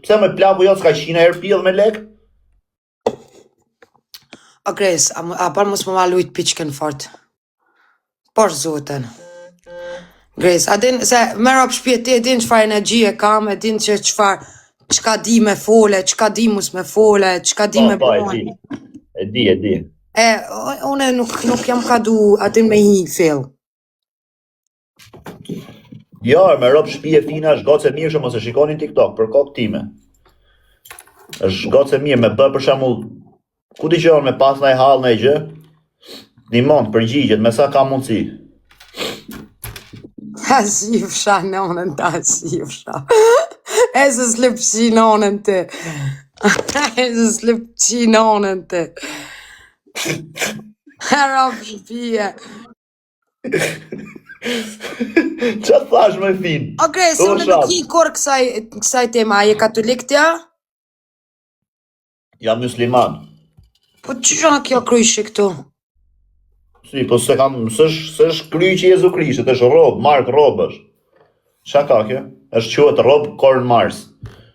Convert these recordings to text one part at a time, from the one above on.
Pse me plaku jo s'ka 100 herë pjell me lek? O Grace, a par mos më malujt piqken fort. Por zoten. Grace, a din, se me rap shpje ti e din qfar energji e kam, e din që qka di me fole, qka di mus me fole, qka di me bojnë. E di. Une nuk jam ka du atin me hi fill. Jo, me rob shpije fina është gocë e mirë që mos e shikonin TikTok, për kokë time. është gocë e mirë me bë për shembull, ku ti qenë me pas ndaj hall ndaj gjë, nimon përgjigjet me sa ka mundësi. Ta shifsha nonën, ta shifsha. E se slipqi nonën të. E se slipqi nonën të. Rap shpije. Qa thash me fin? O Grace, unë nuk i kur kësaj tema, je katolik tja? Jam musliman. Po që janë kjo kryshi këtu? Si, po se kam, s'është kryqi Jezu Krishtit, është rob, mark rob është. Qa ka kjo? është quhet rob Korn Mars.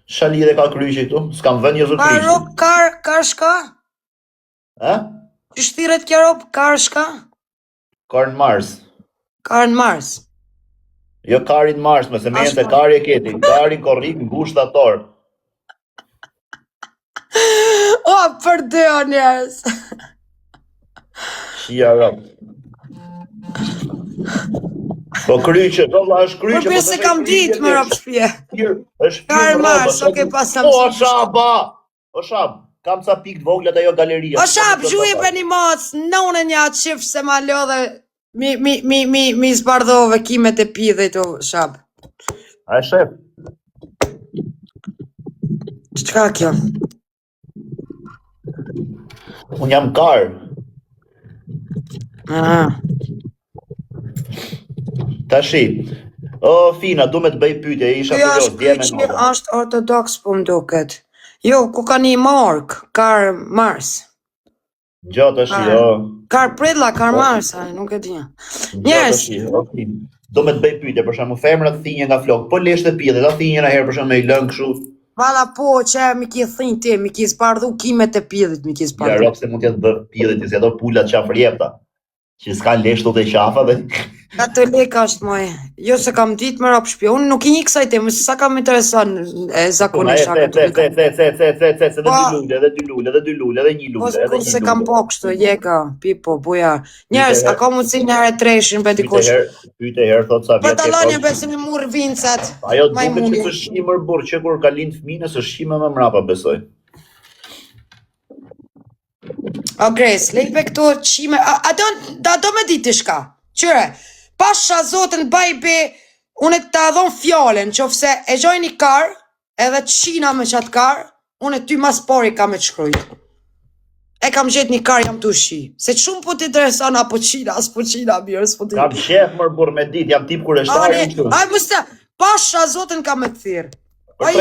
Qa lidhe ka kryqi këtu? S'kam vën Jezu Krishtit. Rob kar shka? Që shtiret kjo rob kar shka? Korn Mars. Karn Mars. Jo karin Mars, me se me jenë të kari e keti. Kari korrik në gusht ator. O, për dy o njerës. Shia rob. Po kryqe, do vla është kryqe. Po se kam ditë më rob shpje. Karn Mars, oke pasam. O, shaba! O, shab, kam ca pikë vogla dhe jo galeria. O, shab, gjuj për një moc, nëune një atë qifë se ma lodhe. Mi zbardhove kimet e pidhejt o shab. A e shef? Qka kjo? Unë jam kar. Tashi, o fina, du me të bëj pyetje, isha kurios, dje me nova. Kjo është ortodoks po më duket. Jo, ku ka një mark, Kar Mars. Gjatë është, jo. Kar Pridla, Kar Mars, nuk e dhja. Njerës. Do me të bëj pyetje, për shembull femrat thinje nga flok, po lesht e pjedhe, da thinje në herë për shembull me i lëng kështu. Vala po, që mi ki thinj ti, mi ki zbardhu kimet e pjedhit, mi ki zbardhu. Ja, rop se mund t'jetë bë pjedhit, si ato pulat qafër jepta, që s'ka leshtu dhe qafa dhe... Katolik është moj, jo se kam ditë më rap shpje, unë nuk i një kësaj temë, se sa kam intereson e zakonisht a katolika. Se dhe dy lullë, edhe një lullë. Po se kam po kështu, jeka, pipo, buja. Njerës, a ka mundësi në herë treshin për dikush? Pyte herë, thot sa vjetë. Po talonje besim i murë vincat. Ajo duke që së shqimër burë, që kur ka linë fmine, së shqime më mrapa besoj. O Grace, lejpe këto qime, a do me ditë shka, qyre, pasha zotën bajbe, unë të adhon fjallën, që ofse e gjoj një kar, edhe qina me qatë kar, unë ty mas pori ka me të shkrujt. E kam gjetë një kar jam të shi, se shumë po t'intereson apo qina, s'po qina mirë, s'po t'intereson. Kam shef mërë burë me dit, jam tip kur e shtarë në qënë. Aj, mëste, pasha zotën ka me të thirë. Për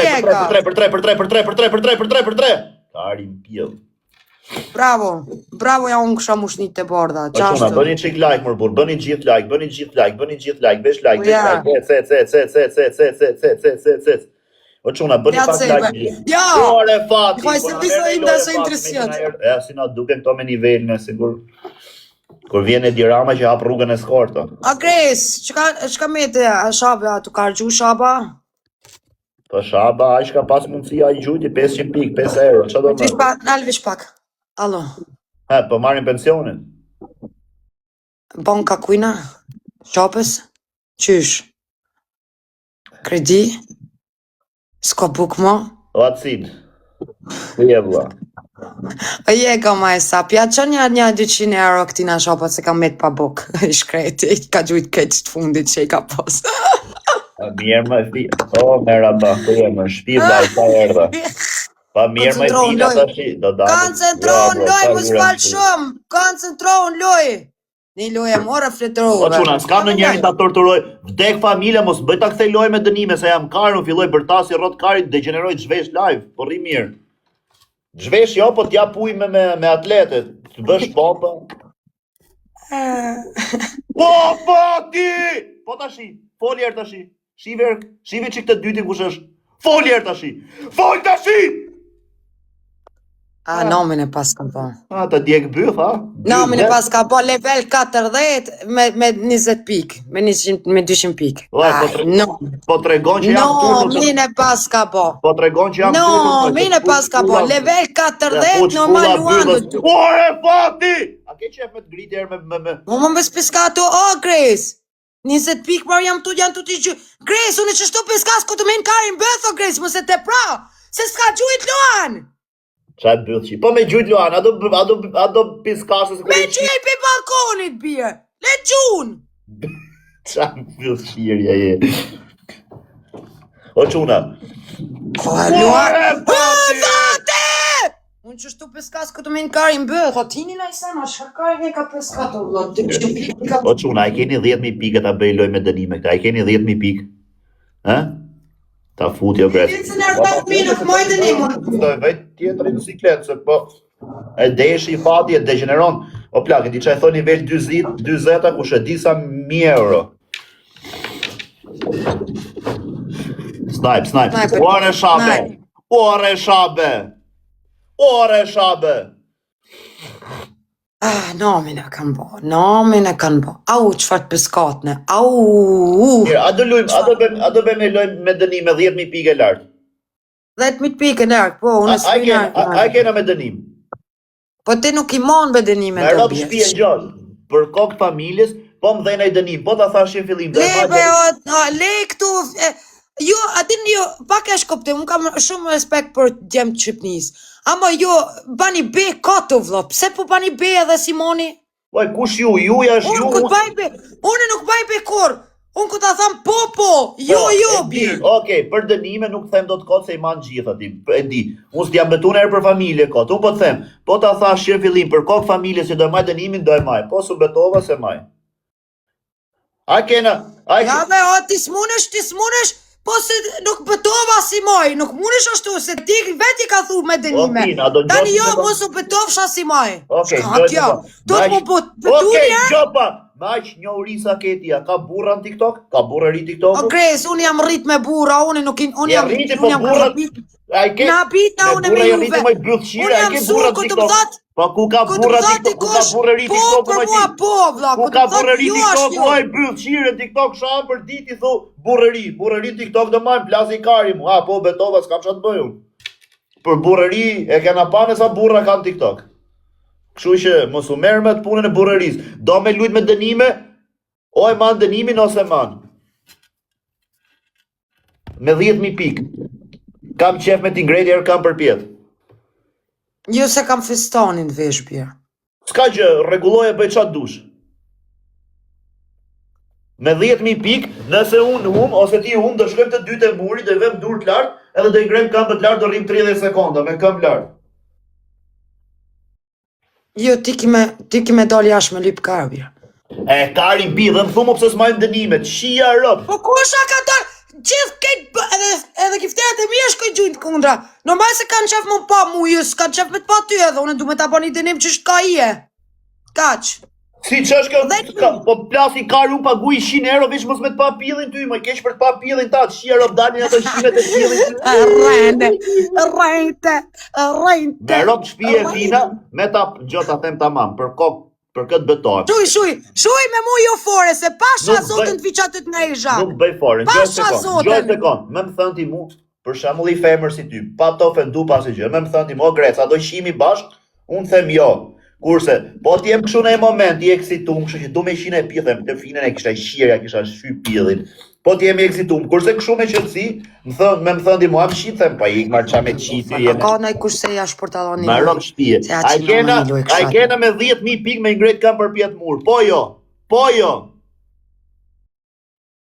tre. Karim pjellë. Bravo ja unë kësha mushnit të borda. Qona, bëni qik like mërë burë, bëni gjithë like, besh like, cec. O qona, bëni pak like. Ja! Jore fati! Kaj se disë inda se interesjat. E, si na duke këto me nivel në sigur. Kur vjen e dirama që hap rrugën e skorta. A Grace, qka me të shabe, tu ka rgju shaba? Po shaba, a shka pas mundësia i gjuti 500 pik, 5 euro, që do më? Nalvish pak. Alo. Po marrin pensionin. Banka kujna? Shopës? Qysh? Kredi? S'ko buk mo? O atësit. Ku je vla? O je ka ma e sapja, që një 200 euro këtina shopët se ka met pa buk. I shkreti, ka gjujt këtë të fundit që i ka pos. Mirë më fi. O, mera ba, ku je më shpir da i pa erda. Pa mirë më fina të shi. Koncentron loj, më s'fal shumë. Koncentron loj. Një loj e mora fletërove. O quna, s'kam në njerin të torturoj. Vdek familje, mos bëj ta kthej loj me dënime, se jam karë, në filloj bërtasi rrot karit, degeneroj të zhvesh live, po rri mirë. Zhvesh jo, po t'ja puj me atletet. Të bësh popa. Po ti! Po ta shi, foli erë ta shi. Shive që këtë dyti kush është. Fol herë tashi! Fol tashi! Nomin e pas ka bo. Ta djeg byth, ha? Nomin e pas ka bo level 40 me 20 pik. Me 200 pik. Po tregon që jam turnu. Nomin e pas ka bo. Po tregon që jam turnu. Nomin e pas ka bo. Level 40 normal luan. Ore, fati! A ke qef me të griti herë me... Më speska ato, Grace. 20 pik mar janë të t'i gjy. Grace, unë që shtu peskas ku të me në karin bëtho, Grace, më se te pra. Se s'ka gjujt luan. Qa bëth që? Po me gjujt luan, a do piskasës... Me gjujt pe balkonit, bje. Le gjun. Qa bëth shirja je? O quna. Luan. Fate! Unë që shtu peskas këtë me në karin bëth, o tini na i sana, shakarin e ka peskat, o quna, a keni 10.000 pikë ta bëj loj me dënime këta, a keni 10.000 pikë? Ha? Ta futi o Grace. Këtë në rëbat mi nuk moj dënimun. Vejt tjetëri në sikletë, se po e deshi i fati e degeneron. O plak, e di që e thoi nivel 20 ku shë disa 1.000 euro. Snipe. Ore shabe. Ore shabe. Ore shabe. Nomin e kanë bo, nomin e kanë bo. Au, qëfar të peskatne, au. A do bëjmë lojmë me dënim me 10.000 pike lartë? 10.000 pike lartë, po, unë së për lartë. A kena me dënim? Po te nuk i mon me dënime të bjesh. Me ropë shpije gjallë, për kokë familjes, po më dhejna i dënim, po ta thashin fillim. Le këtu, jo, atin jo, pak e shkopte, unë kam shumë respekt për djemë të Shqipnisë. Ama jo, bani be kato vlo, pse po bani be edhe Simoni? Oj, kush ju? Juja është ju? Unë nuk baj be kur, unë ku ta tham po, jo, bje. Okej, për dënime nuk them do të kotë se i manë gjitha ti, e di. Unë s'ti jam betu nërë për familje kotë, unë po të them, po ta thash që fillim për kokë familje si do e maj dënimin, do e maj, po su betova se maj. Ja me, ti smunesh, po se nuk betova si maj, nuk munesh ashtu, se ti veti ka thu me dënime. Tani jo, mos u betofsha si maj. Okej, gjopa, maq një urisa ketia, ka burra në TikTok? Ka burra ri TikTok? O Grace, unë jam rrit me burra, unë jam në abita, unë me juve. Unë jam sur, ku të më thatë, po ku ka burra TikTok, ku ka burra ri TikTok? Po, për mua, po, vla, ku ka burra ri TikTok, oj, bëllë qire TikTok, shanë për diti, thu, burrëri TikTok do majmë, plasi i kari mu, po, betova, s'kam që të bëjun. Për burrëri, e kena pane sa burra kanë TikTok. Kështu që, mos u merë me të punën e burrëris, do me lujt me dënime, oj, man dënimin ose man. Me 10.000 pikë. Kam qef me t'ingrejt kam për pjetë. Jo se kam festonin vesh bjerë. S'ka gjë, regulloje bëj qatë dush. Me 10.000 pikë, nëse unë ose ti do shkojmë të dytë e muri, do i vëm dur të lartë, edhe do i ngrejmë këmbët lartë, do rrim 30 sekonda, me këmbë lartë. Jo, ti ki me dal jashtë me lyp karë bjerë. Karin pi, dhe më thumë pëse s'majmë dënimet, shia rëpë. Po kusha ka dalë? Gjithë këtë, edhe kifteret e mija shkoj gjujnë të kundra. Normal se kanë qef më pa mu, ju s'kanë qef me të pa ty edhe, unë du me ta bani dënim që shka i e. Kaq. Si që është kjo, po plasi karu pagu i 100 euro, veç mos me të pa pillin ty, më kesh për të pa pillin ta, të shia rëpë dalin ato 100 e pillin. Rejnte. Me rëpë shpije fina, me ta gjota them tamam, për kokë. Për këtë betojmë. Shuj me mu jo fore, se pasha zotën të fiqatët në e zha. Nuk bëj fore, pasha zotën. Me më thënë ti mu, për shemull i femër si ty, pa të ofendu pas i gjë, me më thënë ti mu, o Grec, a do shimi bashk, unë them jo. Kurse, po t'jem këshu në e moment, i eksitum, këshu që du me shine e pithem, të finën e kisha shirja, kisha shy pillin. Po t'jem i eksitum, kurse këshu me qëtësi, me më thënë ti mu, am shithem, pa i marë qa me qitë. Ka në i kurse jash për taloni. Me rëmë shpije. A i kena me 10.000 pikë me ngrejt kam për pjetë murë. Po jo.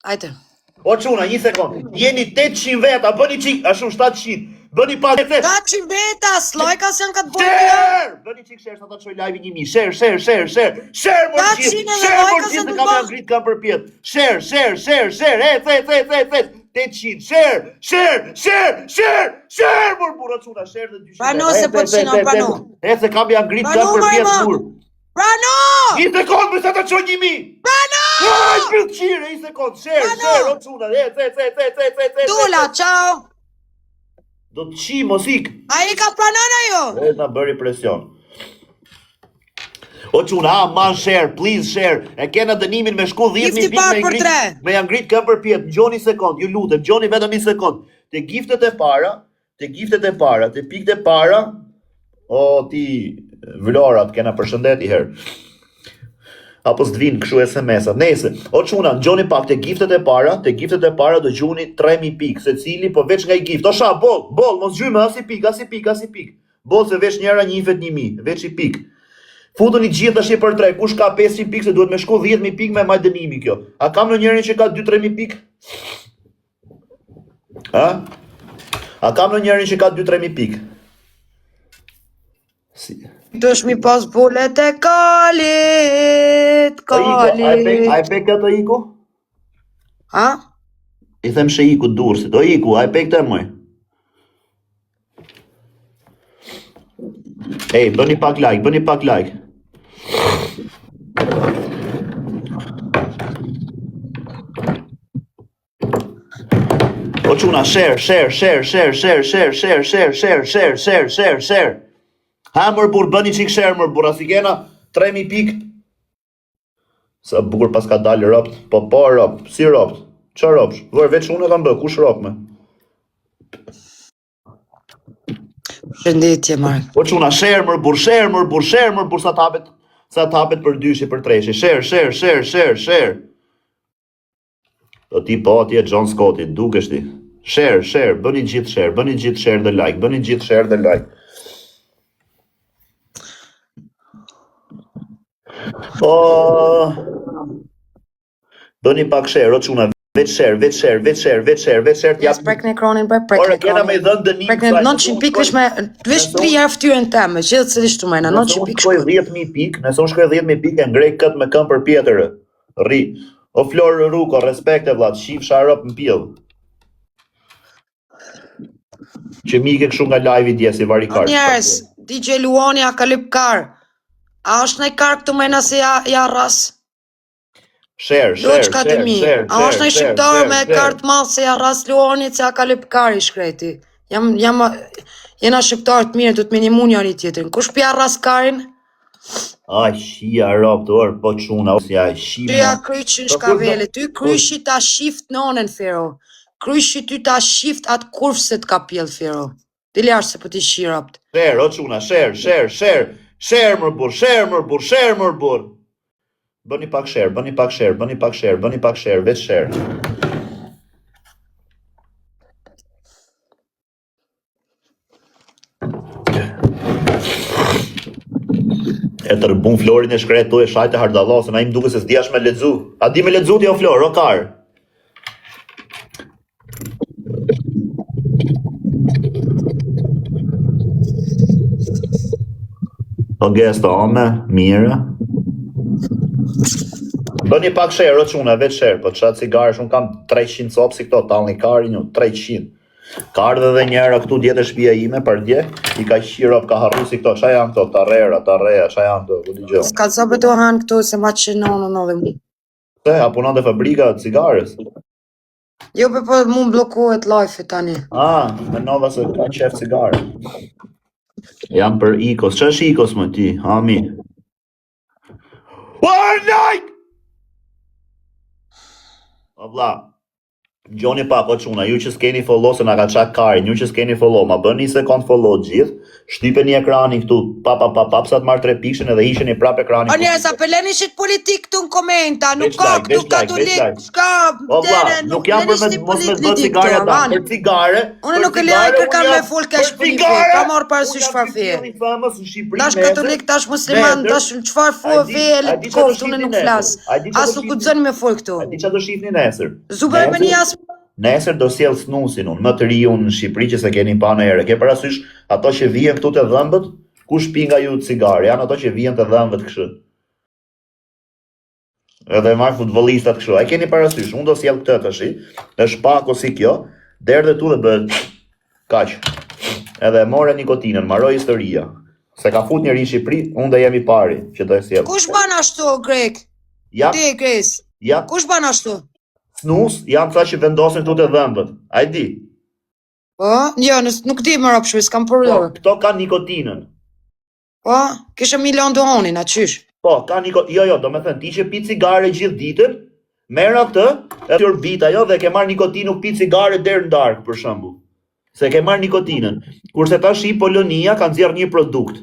Ajte. O quna, një sekund. Jeni 800 veta, bëni qik, ashtu 700. Bëni pas 800 veta, slojka se janë ka të bojë. Share! Bëni qik share, sa ta të qoj live 1.000. Share. Share, mërë gjithë. Share, mërë gjithë, kam e ngrit kam për pjetë. Share. 800, share, mërë burra quna, share dhe 200. Prano se po të shinon, prano. Se kam ja ngrit kam për pjetë murë. Prano! I sekund, më sa të qoj 1.000. Prano! Aj, bëllë qire, i sekund, share, o quna, Dula, ciao! Do të qi, mos ik. Ai ka pranon ajo. E na bëri presion. O çuna, man share, please share. E kena dënimin me shku 10.000 Gifti pikë parë për 3. me janë ngrit kë përpjet. Gjoni sekond, ju lutem, gjoni vetëm 1 sekond. Te giftet e para, te pikët e para. O ti Vlorat, kena përshëndet i herë. Apo s'dvin kështu SMS-at. Nëse, o çuna, gjoni pak te giftet e para do gjuni 3.000 pikë secili, po veç nga i gift. O sha, boll, mos gjymë as i pik. Boll se veç njëra njifet 1.000, veç i pik. Futuni gjithë tash për 3. Kush ka 500 pikë se duhet me shku 10.000 pikë me maj dënimi kjo. A kam në njërin që ka 2-3.000 pikë? Ha? A kam në njërin që ka 2-3.000 pikë? Si. Dush mi pas bullet e kalit. A e pe këtë iku? Ha? I them shë iku dursit. O iku, a e pe këtë mëj? Ej, bëni pak like. O çuna, share. Ha mërbur, bëni qik share mërbur, as i kena 3.000 pikë. Sa bukur pas ka dalë ropt, po ropt, si ropt, qa ropt, vërë veç unë e kam bë, kush ropt me? Shëndetje, Mark. O çuna, share mërbur, sa tapet për dyshi, për treshi, share. Do ti po atje John Scotti, dukesh ti. Share, bëni gjithë share dhe like, bëni pak share, o çuna, veç share, Jes prek në ekranin, Ora, kena me dhënë dënim. Prek në 900 pikë veç me, veç 3 herë ftyrën teme, gjithë sërish të mena, 900 pikë shkoj. 10.000 pikë, nëse unë shkoj 10.000 pikë, e ngrej këtë me këm për pjetërë. Rri. O Flor Ruko, respekte vlat, shif sharop në pjellë. Që mi ke këshu nga live-i dje si varikar. Njerës, DJ Luani a ka lip kar. A është nëj kar këtu mena se ja ras? Share. A është nëj shqiptar me kartë malë se ja ras Luanit se a ka lip kar i shkreti. Jena shqiptar të mirë, du të minimu njëri tjetrin. Kush pja ras karin? Ai, shia ropt, orë, po quna, osja, shima. Ty ja kryqin shkavele, ty kryqi ta shift nonën, Fero. Kryqi ty ta shift atë kurfset ka pjell, Fero. Dili ashtë se po ti shiropt. Share, o quna, share. Share mërbur. Bëni pak share, veç share. E tërbun Florin e shkret tu e shajtë e hardallasën, a im duke se s'diash me ledzu. A di me ledzu ti o Flor, o kar? O gesta ome, mire. Bëni pak share, o quna, veç share, po qatë cigaresh, unë kam 300 copë si këto, talni kari një, 300. Ka ardhe dhe njëra këtu djetë e shpia ime për dje, i ka shirop, ka harru si këto, qa janë këto, tarreja, qa janë këto, ku di gjo. Ska të zobe të hanë këtu se ma që në dhe mu. Se, a punon dhe fabrika cigares? Jo, po mu mblokohet live tani. Me nova se ka qef cigare. Jam për Ikos, që është Ikos më ti, Ami? Like! O vla, gjoni pak o quna, ju që s'keni follow se nga ka qak karin, ju që s'keni follow, ma bën 1 sekund follow gjithë, shtype një ekranin këtu, sa të marrë 3 pikëshin edhe ishen një prap ekranin. O njerës, apeleni shit politik këtu në komenta, nuk ka këtu katolik, shka, nuk jam për mos me bët cigare ata, për cigare, unë nuk e lejë kërkan me full cash për një fe, ka marrë parasysh farfie. Tash katolik, tash musliman, tash në qfar fu ve e le kohët, unë nuk flas, as nuk u të zënë me full këtu. A di që do shifni nesër? Zube me një as. Nesër do sjell snusin unë, më të ri unë në Shqipëri që se keni pa në ere. Ke parasysh ato që vijen këtu të dhëmbët, kush pi nga ju cigare, janë ato që vijen të dhëmbët kështu. Edhe marr futbollistat kështu. A keni parasysh, unë do sjell këtë tash, është pako si kjo, derdhe tu dhe bëhet kaq. Edhe more nikotinën, mbaroi historia. Se ka fut njëri në Shqipëri, unë do jemi pari që do e sjell. Kush ban ashtu, Grek? Ja. Ti, Gres. Ja. Kush ban ashtu? Snus janë ca që vendosin këtu të dhëmbët. A e di? Po, jo, nuk di më rapshme, s'kam përdorë. Këto kanë nikotinën. Po, kishe milion dohonin, a qysh? Po, jo, do me thënë, ti që pi cigare gjithë ditën, merr atë, e të orbita jo, dhe ke marrë nikotinë, nuk pi cigare deri në darkë, për shembull. Se ke marrë nikotinën. Kurse tash i Polonia kanë nxjerrë një produkt.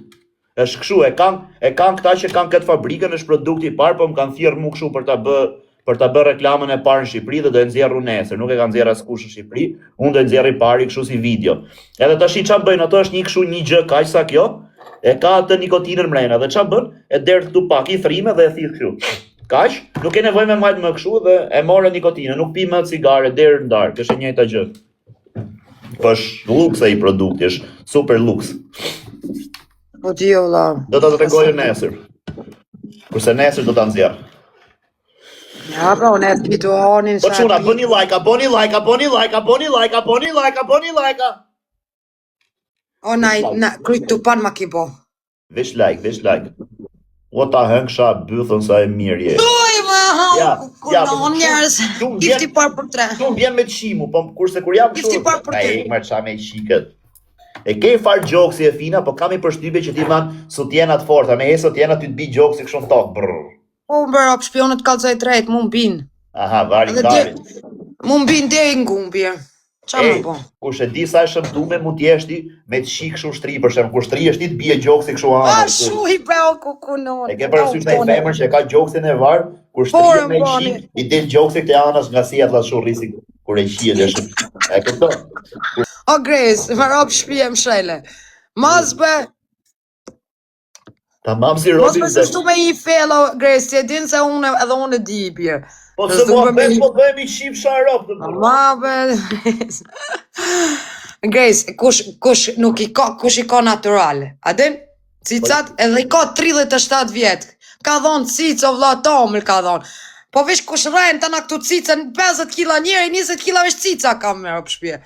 Është kështu, e kanë këta që kanë këtë fabrikën, është produkti i parë, po më kanë thirrë mua kështu për ta bërë reklamën e parë në Shqipëri dhe do e nxjerrë nesër. Nuk e kanë nxjerrë askush në Shqipëri, unë do e nxjerr i pari kështu si video. Edhe tash ç'a bëjnë ato është një gjë kaq sa kjo, e ka atë nikotinën mrena dhe ç'a bën? E der këtu pak i thrime dhe e thith kështu. Kaq, nuk ke nevojë me majt më kështu dhe e morë nikotinën, nuk pi më cigare deri në darkë, është e njëjta gjë. Po është luks ai produkti, është super luks. Po di valla. Do ta tregoj nesër. Kurse nesër do ta nxjerr. Ja, po, ne pi dohonin. Po çuna, bëni like. O, na, kryt të pan ma ki bo. Vesh like. O ta hëngsha bythën sa e mirë je. Doj, ma, Ja, kunon njerës. Gifti par për 3. Tu vjen me qimu, po kurse kur jam Gifti par për 3. Ai marr ça me shikët. E ke far gjoksi e fina, po kam i përshtypje që ti man sotjenat forta, me sotjena ty të bi gjoksi kështu në tokë. Brr. Po, mbërop, shpionët kalzoj drejt, mu mbin. Aha, vari. Mu mbin deri ngumbje. Qa më po? Kush e di sa e shëmtume mund t'jeshti me të shik kështu shtri, për shembull, kur shtri është ti të bie gjoksi kështu A, anë. shu i beo kukunon. E ke parasysh një femër që ka gjoksin e varë, kur shtri me shik, i del gjoksi këtë anës nga si atlas shurrisi kur e shihet është. E kupton? O Grace, më rob shtëpi më shele. Mos bë, Tamam si mos Robin. bë se shtu me i fellow Grace, ti e din se unë edhe unë e di i bjerë. Po se po bëhemi shif sharop të bërë. Ma bë. Grace, kush nuk i ka, kush i ka naturale. A din? Cicat edhe i ka 37 vjet. Ka dhon cico vlla tomël ka dhon. Po vesh kush rren tana këtu cicën 50 kg njëri, 20 kg vesh cica kam me op shtëpi.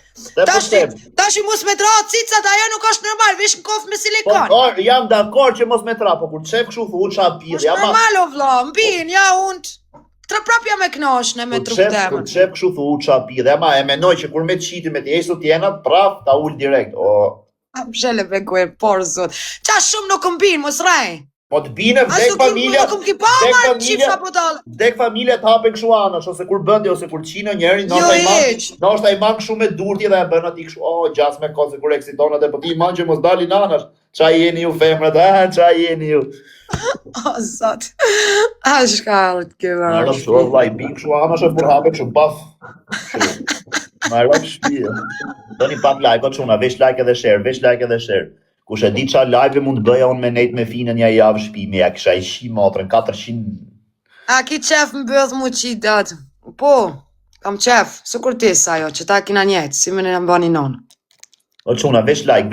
Tash mos me dra cicat, ajo nuk është normal, vesh në kofë me silikon. Po, jam dakord që mos me tra, po kur çep kështu thu ça pirë, jam normal o vlla, mbin, ja unë prapja me knoshne me trup temë. Kur çep kështu thu ça pirë, ama e menoj që kur me të qitin me të ejë sotjenat, prap ta ul direkt. O. Pshele me goj, por zot. Qa shumë nuk mbin, mos rrej. Po të bine vdek familja, vdek familja të hapen kështu anash, ose kur bëndi, ose kur qina njëri, nështë a i man kështu me durtje dhe e bën ati kështu, gjas me kose kur eksiton atë, po ti i man që mos dalin anash, qa jeni ju femrat, qa jeni ju. O, zot, a shkallët këva. Në rëpë shumë, vlaj, bim kështu anash e kur hapen kështu baf. Në rëpë shpije. Do një pak like, o quna, vesh like edhe share. Kush e di qa live mund të bëja unë me nejt me finën një javë shpimi, ja kisha i shi motrën, 400... A ki qef më bëdh mu qi datë? Po, kam qef, së kur ti sajo, që ta kina njëtë, si me në bani nonë. O quna, vesh like.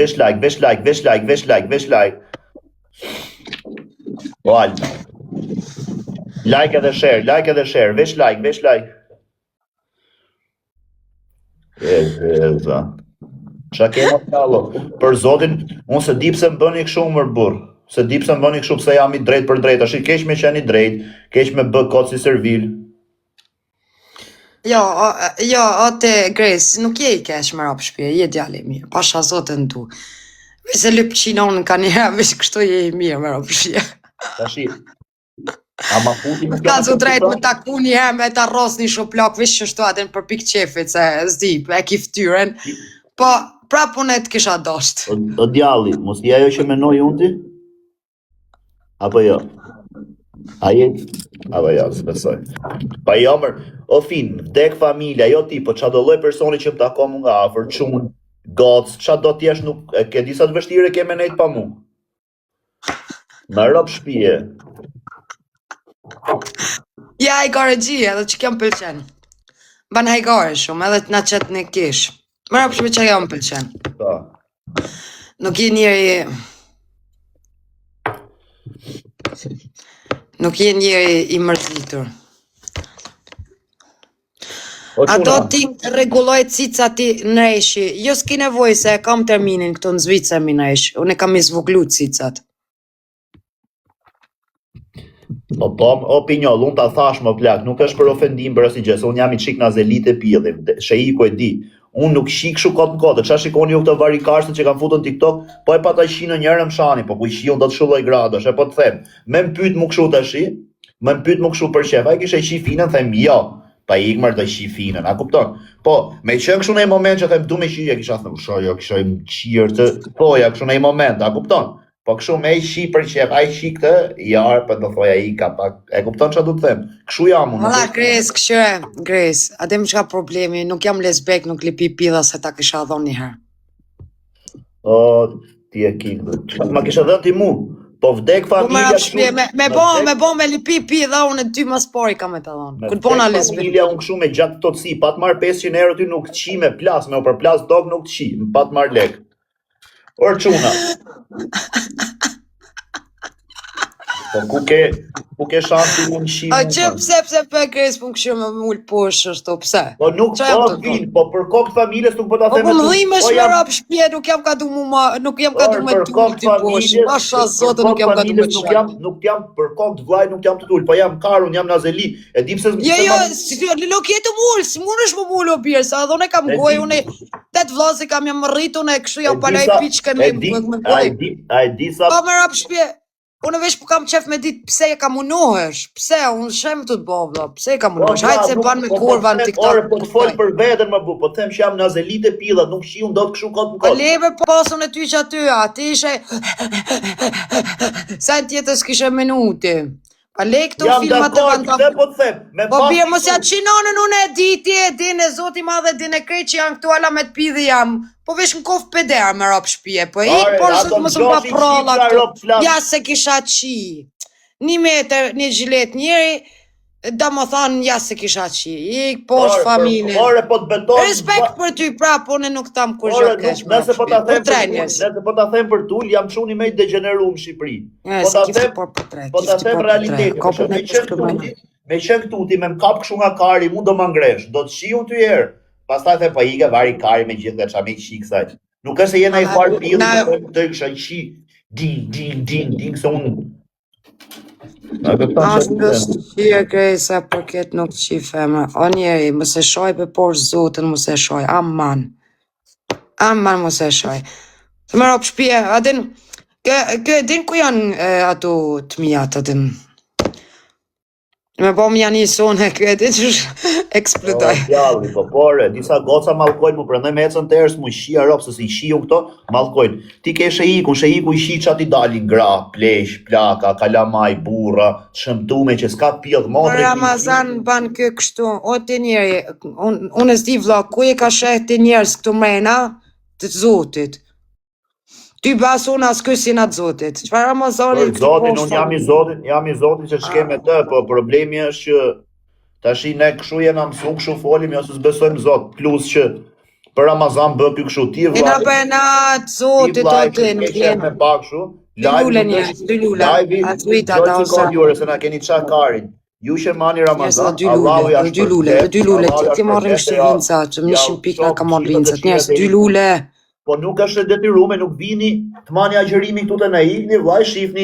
O alë. Like edhe share, vesh like. Za. Qa kema pjallo, për zotin, unë se di pse më bëni kështu më burr, se di pse më bëni kështu pse jam i drejt për drejt, ashtë i keq me qenë i drejt, keq me bë kot si servil. Jo, ote Grace, nuk je i keq më rap shpje, je djali mirë, pasha zotën tu. Se lyp qinon ka një vesh kështu je i mirë më rap shpje. Tashi, ama puti më ka zu drejt me taku një herë me ta rros një shoplak, vesh që shtu atin për pik qefit, se zdi, e ki ftyren, po, prap unë e të kisha dosht. O djalli, mos i ajo që menoj unë ti? Apo jo? A jetë? Apo jo, së besoj. Pa jo mërë, o fin, vdek familja, jo ti, po qa do loj personi që më takom nga afer, qunë, gocë, qa do t'jesh nuk, ke disa të vështire ke me nejtë pa mu. Në rëpë shpije. Ja, hajgare gjie, edhe që kem pëlqen. Ban hajgare shumë, edhe t'na qetë në kish. Më rëpë shpje që jam pëlqen. Nuk je njeri... Nuk je njeri i mërzitur. A do ti reguloj cica ti në reshi? Jo s'ki nevoj se e kam terminin këtu në Zvicemi në reshi. Unë e kam i zvoglu cicat. O pinjoll, unë ta thash më plak, nuk është për ofendim për asnjë gjë, se unë jam i çik na zelit e pillim, sheiku e di. Unë nuk shi kështu kot në kote, qa shikoni ju këto varikarste që kanë futur në TikTok, po e pa ta shi në njërë më shani, po ku i shion do të shulloj gradosh, e po të them, me më pyet mu kështu të shi, me më pyet mu kështu për shef, a i kishe shi finën, them jo, pa i ikmër të shi finën, a kupton? Po, me qenë kështu në i moment që them du me shi, e kisha thëmë, jo, kisha i më qirë të toja kështu në i moment, a kupton? Po kështu me i shi për shef, a i shi këtë, jarë, për të thoja i ka pak, e kupton që du të them, kështu jam unë. Malla, Grace, adem që ka problemi, nuk jam lesbek, nuk lipi pidha se ta kisha dhon një herë. O, ti e kikë, ma kisha dhënë ti mu, po vdek familja me lipi pidha, unë e ty mas pori ka me të dhonë. Kur bona lesbek. Familja unë këshu me gjatë të tësi, pa të marrë 500 euro ty nuk të qi me plas, me për plas dog nuk të qi, pa të marrë lek. Orë quna. Po ku ke shansi mund shi? A që pse për Grace për këshu me mullë poshë është, pse? Po nuk po vin, po për kokë familjes nuk po ta Po theme. më dhime shmera për shpje, nuk jam ka du me tull të poshë, masha zote nuk jam ka du me qaj. Nuk jam për kokë të vlaj, nuk jam të tull, po jam karun, jam nazeli, e di pse... Nuk jetë mullë, si mund është më mullë o birë, sa dhone kam goj, une 8 vlazi kam jam rritu, une kështu jam palaj piqken me goj. A e di sa... Po më rap shpje. Unë vesh po kam qef me ditë pse e ka munohesh, pse, unë shem të të bovla, pse e ka munohesh, hajtë se ban me kurva në TikTok. Po të folë për vetën më bu, po të them që jam në azelit e pila, nuk shi unë do të këshu kotë në kotë. A lebe pasën e ty që aty, ti ishe... Sa në tjetës kishe minuti. A le këto filmat e vanta... Jam dakord, po të them. Po bje, mos ja qinonën unë e diti, e din e zoti madhe, din e krejt që janë këtu ala me të pidhi jam. Po vesh në kofë peder me rap shpije, po i por se të mësë mba prolla këtu. Ja se kisha qi. 1 metër, 1 gjilet njeri, da më thanë ja se kisha qi. I posh familje. Respekt për ty, prap, unë nuk tam kur gjë kesh. Nëse po ta them për tull, jam quni me i degeneru në Shqipëri. Po ta them realitetin. Me qenë këtu ti me më kap këshu nga kari, mu do më ngresh, do të shiun të jerë. Pastaj the pa ige vari kari me gjithë dhe qa me i qi kësaj. Nuk është se jena i farë pillë, të i kësha i qi, din, se unë. Ashtë është qia Grejsa për këtë nuk qi femra. O njeri, mëse shoj për poshë zotën, mëse shoj, aman mëse shoj. Të më ropë shpje, din ku janë ato të mijat, adin. Me bom janë i sone, këtë që eksplodoj. Jalli, po pore, disa goca malkojnë mu prëndoj me ecën të erës mu shia ropë, se si shiu këto, malkojnë. Ti ke sheiku i shi që ati dalin gra, plesh, plaka, kalamaj, burra, shëmtume që s'ka pjellë, modre. Ramazan ban kë kështu, o të njeri, unë e zdi vla, ku e ka sheh të njerës këtu mrena të zotit? Ty bas unë as kësin atë zotit. Qëfar Ramazani këtë zotin, unë jam i zotin që shke me të, po problemi është që tashi ne këshu jena mësu, këshu folim, jo se s'besojmë zot, plus që për Ramazan bë kjo këshu ti vlajt. Ina bëjnat zotit o të në kjenë. Dy lule njerë, dy lule, atë vita ta ose. Se na keni qa karin. Ju që mani Ramazan, dy lule, ti marrim shtë vinca, që më 100 pik nga ka marrë vincat, njerës, 2 lule. Po nuk është detyrume, nuk vini të mani agjerimi këtu të na ikni, vlaj shifni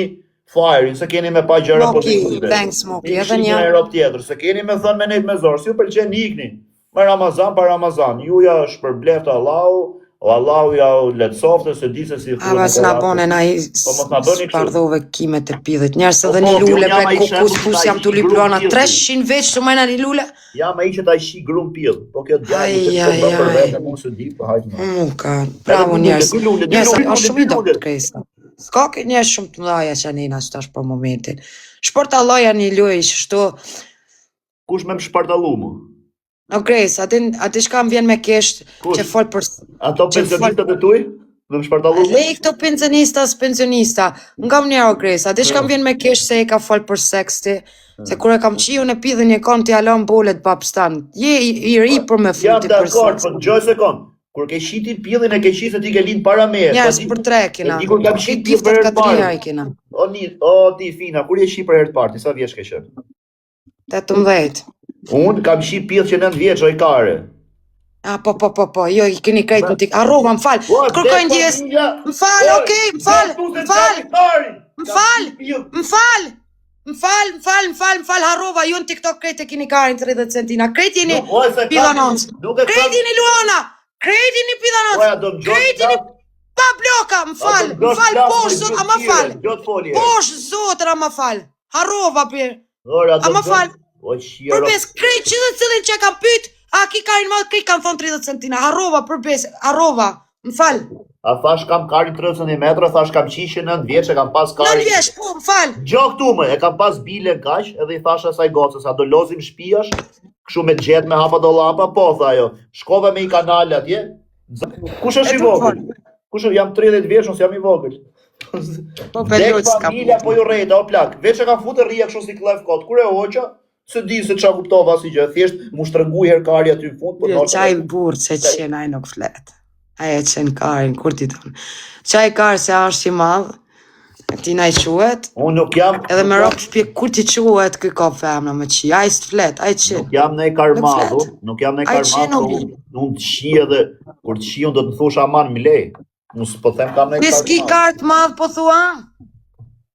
fajrin, se keni me pa gjëra pozitive. Thanks, Moki, edhe një. Tjetër, se keni me thënë me nejtë me zorë, si ju përqen ikni. Me Ramazan, pa Ramazan, juja është për bleftë Allahu ja letësofte, se di se si... Aba s'na bone, na i spardhove kime të pidhët. Njerës edhe një lule me kukus, kus jam të lipluana 300 veç të majna një lule. Ja me i që ta i shi grum pidhë, po kjo të gjajnë që të bërë për vete, mu se di, po hajtë në. Muka, bravo njerës. Njerës, o shumë i do të krejsa. S'ka këtë njerës shumë të mlaja që anina që tash për momentin. Shportaloja një luj, shtu... Kush me më shportalu mu? O Grace, ati shka më vjen me kesht që folë për... Ato pensionistët e tuj? Dhe më shpartalu? Lej këto pensionista. Nga më njerë o Grace, ati shka më vjen me kesht se e ka folë për seksti, se kur e kam qiju në pidhën një kon t'i alon bolet babstan. Je i ri për me fluti për seksti. Jam dakord, për gjoj sekund. Kur ke shiti pidhën e ke shi se ti ke linë para me. Njerës për 3 kina. Këtë giftet 4 kina. O ti fina, kur je shi për herë parti, sa vjesh ke qenë? 18. Unë kam shi pidhë që 9 vjeç o i kare. Po, jo, i keni krejt në tik. Arrova, më falë. Kërkojnë djes. Më falë, okej, më falë, harrova, ju në TikTok krejt e keni karin 30 centina. Krejt jeni pidhë anoncë. Krejt jeni Luana. Krejti një pidhanot. Oja, do më Krejti një... Pa bloka, më fal, posh, zot, a më fal. Posh, zotër, a më fal. Harrova, për. A më fal. Përbes, krejt që dhe cilin që kam pyt, a ki karin ma, ki kam thonë 30 centina. Harrova, përbes, harrova, më fal. A thash kam karin 30 cm, thash kam qishe 9 vjeç, e kam pas karin... 9 vjeç, po, më fal. Gjo këtu më, e kam pas bile në kash, edhe i thash asaj gocës, a do lozim shpijash, këshu me gjet me hapa do lapa, po, tha jo, shkove me i kanale atje, kush është i vogël? Kush është, jam 30 vjeç, nësë jam i vogël. Dek familja po ju rejta, o plak, veç e kam fute rria këshu si klef kot, kur e hoqa, se di se qa kuptova si gjë, thjesht mu shtrëngu herë aty në fund, po qaj burë që qenaj nuk flet. Aja qenë karin, kur ti tonë. Qaj karë se ashtë i madhë, ti na i quet, unë nuk jam... edhe me ropë shpje, kur ti quet, këj ka femna me qi, a i së flet, a i qenë. Nuk jam nej karmadhu, nuk jam nej karmadhu, unë të shi edhe, kur të shi unë do të thush aman milej. Unë s'po them kam nej karmadhu. S'ki kartë madhë po thua?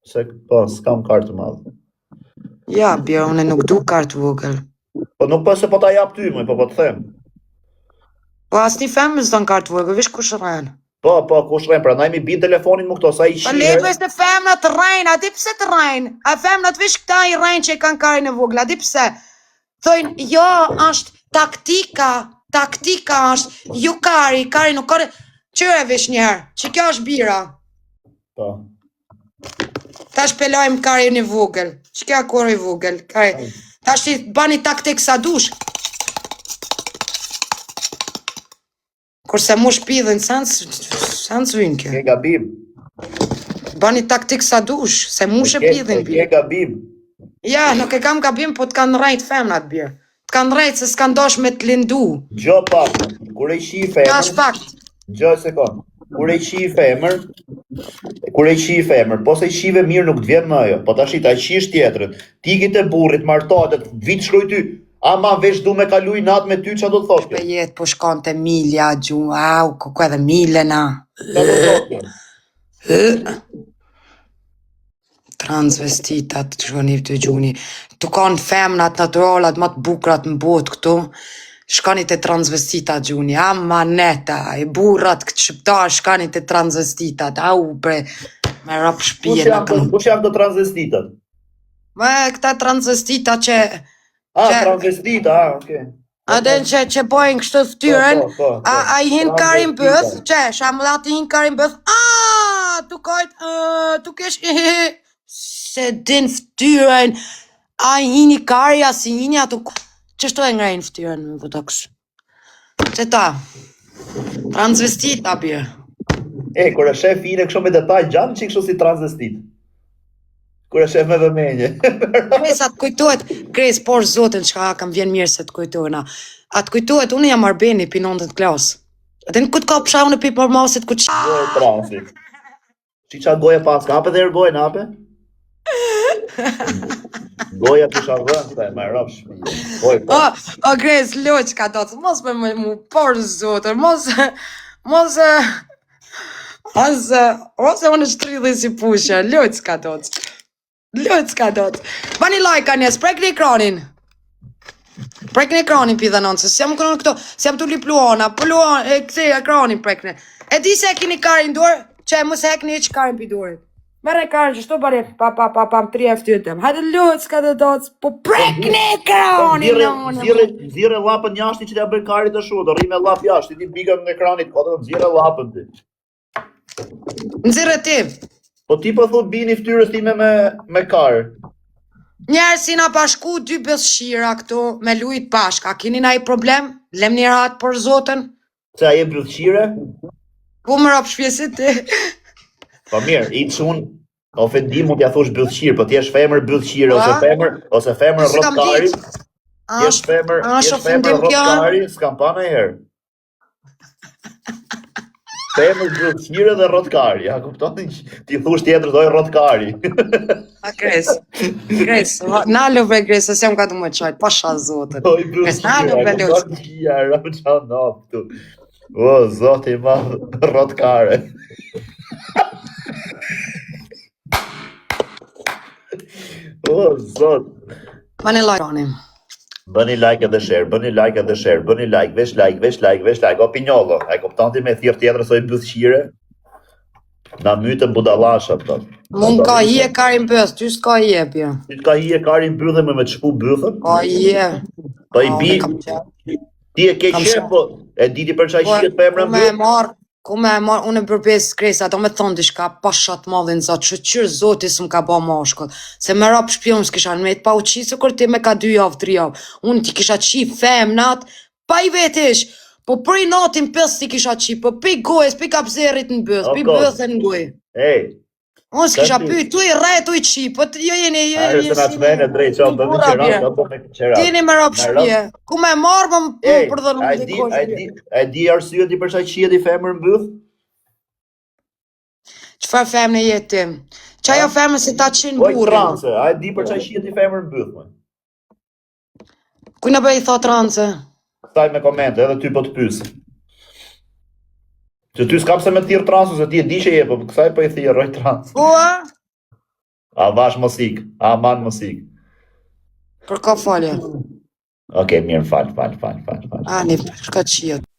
Se, po, s'kam kartë madhë. Ja, bjerë, unë nuk du kartë vogël. Po nuk po se po ta jap ty, po të them. Po as një femë s'do në kartë vogël, vish kush rrenë. Po, kush rrenë, pra naj mi bin telefonin mu këto, sa i shirë. Po lepës në femna të rrenë, a di pse të rrenë? A femnat vish këta i rrenë që i kanë karin e vogël, a di pse? Thojnë, jo, është taktika është, ju kari nuk kari, qëre vish njëherë, që kjo është bira. Po. Ta shpelojmë karin e vogël, që kjo kori vogël, kari. Ta shti bani taktik sa dush. Kurse mu shpidhen, sans vynë kjo. Ke gabim. Bani taktik sa dush, se mu shpidhen bjerë. Ke gabim. Ja, nuk e kam gabim, po t'kanë rejt femnat bjerë. T'kanë rejt se s'kanë dosh me t'lindu. Gjo pak, kur e shi femër... Kash fakt. Gjo sekund. Kur e shi femër, po se i shive mirë nuk t'vjen më ajo. Po tash ta qish tjetërën. Tikit e burrit, martatet, vit shkoj ty. Ama vesh du me kaluj natë me ty, që do të thoshke? Shpe jetë po shkon të Milja, gjumë, au, ku edhe Milena. Që do të thoshke? Transvestitat, të shkoni të gjuni. Tu kanë femnat naturalat, ma të bukrat në botë këtu. Shkani të transvestitat gjuni, ama neta, e burrat këtë shqiptar, shkani të transvestitat, au bre, me rap shpije në këmë. Kush janë të transvestitat? Me këta transvestitat që... transvestita, okej. Aden që bojnë kështë të ftyren, a i hinë karin bëth, që shamullat i hinë karin bëth, tu kajtë, tu kesh, se din ftyren, a i hinë i karja, si hinë ato, që shto e ngrejnë ftyren, më vëtë kështë. Që ta, transvestita bje. Kër e shef i në kështë me detaj gjanë që i kështë si transvestit. Kër e shef me vëmenje. Kres, atë kujtohet, Kres, por zotën që kam vjen mirë se të kujtohena. Atë kujtohet, unë jam Arbeni për 9. klasë. Atë në këtë ka pësha unë për përmasit këtë që... Goje transit. Që qa goje pas, ka apë dhe erë goje në apë? Goja të shavën, të e me rap shpije. O, Kres, loq ka do të, mos me mu, por zotër, mos unë shtri dhe si pushe, loq ka do të. Lëtë s'ka do të. Bani like anjes, prek në ekranin. Prek në ekranin pida nënë, se s'jam kënë këto, s'jam të lipluona, e këse ekranin prek në. E di se e kini karin dorë, që e mos e këni që karin për dorë. Bare karin që shto bare, pa, 3 ftyrtëm. Hajde lëtë s'ka do të, po prek në ekranin nënë. Zire lapën jashti që t'ja bërë karit të shu, do rime lap jashti, ti bigën në ekranit, ko të zire lapën ti. Nëzire ti. Po ti po thot bini ftyrës time me karë. Njerë si na pashku 2 bëthshira këtu me lujt pashka. Kini na i problem? Lem një ratë për zotën? Se a je bëthshire? Po më rap shpjesit ti. Po mirë, i të sun, ofendim mund t'ja thush bëthshirë, po ti esh femër bëthshire, ose femër rotkari. Ti esh femër rotkari, s'kam pa në herë. Femër bëthshire dhe rotkari, ja kuptoni që ti thush tjetër doj rotkari. A Kres, nalo bre Kres, se jam ka të më qajtë, pasha zotën. Kres, nalo bre loqë. O, zotë i ma rotkare. O, zotë. Ma në lajronim. Bëni like edhe share, bëni like edhe share, bëni like, vesh like, opinjollo. E kupton ti me thirr tjetër se i byth qire? Na mytën budallash ato. Mund ka hije karin bëth, ty s'ka hije pja. Ti ka hije karin bythën me çpu bythën? Ka hije. Po i bi. Ti e ke qef, po e diti për çaj shihet për emrën byth? Ku me e marr, unë për pes kresa, do me thonë diçka pashat madhin zot, që zoti s'm ka ba mashkull. Se me rap shpion s'kisha në me të pa uqisë, kur ti me ka 2 javë, 3 javë. Unë ti kisha qi femnat, pa i vetish. Po për i natin pës ti kisha qi, po pi gojës, pi kapzerit në bëth, pi bëthën në gojë. Ej. Unë s'kisha py, tu i rre, tu i qi, po jo jeni... Ajo se na çmene drejt, çon do të qerat, do me qerat. Tini me rap shpje, ku me marrë më për dhe nuk të kosh. E di arsye ti për çaj qihet i femër në byth? Çfarë femnë jetë ti? Çajo femër se ta qenë burrin. Po trance, a e di për çaj qihet i femër në byth? Ku na bëj thot trance? Staj me komente, edhe ty po të pyes. Që ty s'kam se me thirr transu, se ti e di që je, po kësaj po i thirroj trans. Po a? A vash mosik, a man mosik. Për ka falje. Okej, mirë, fal. Ani, shka qiet.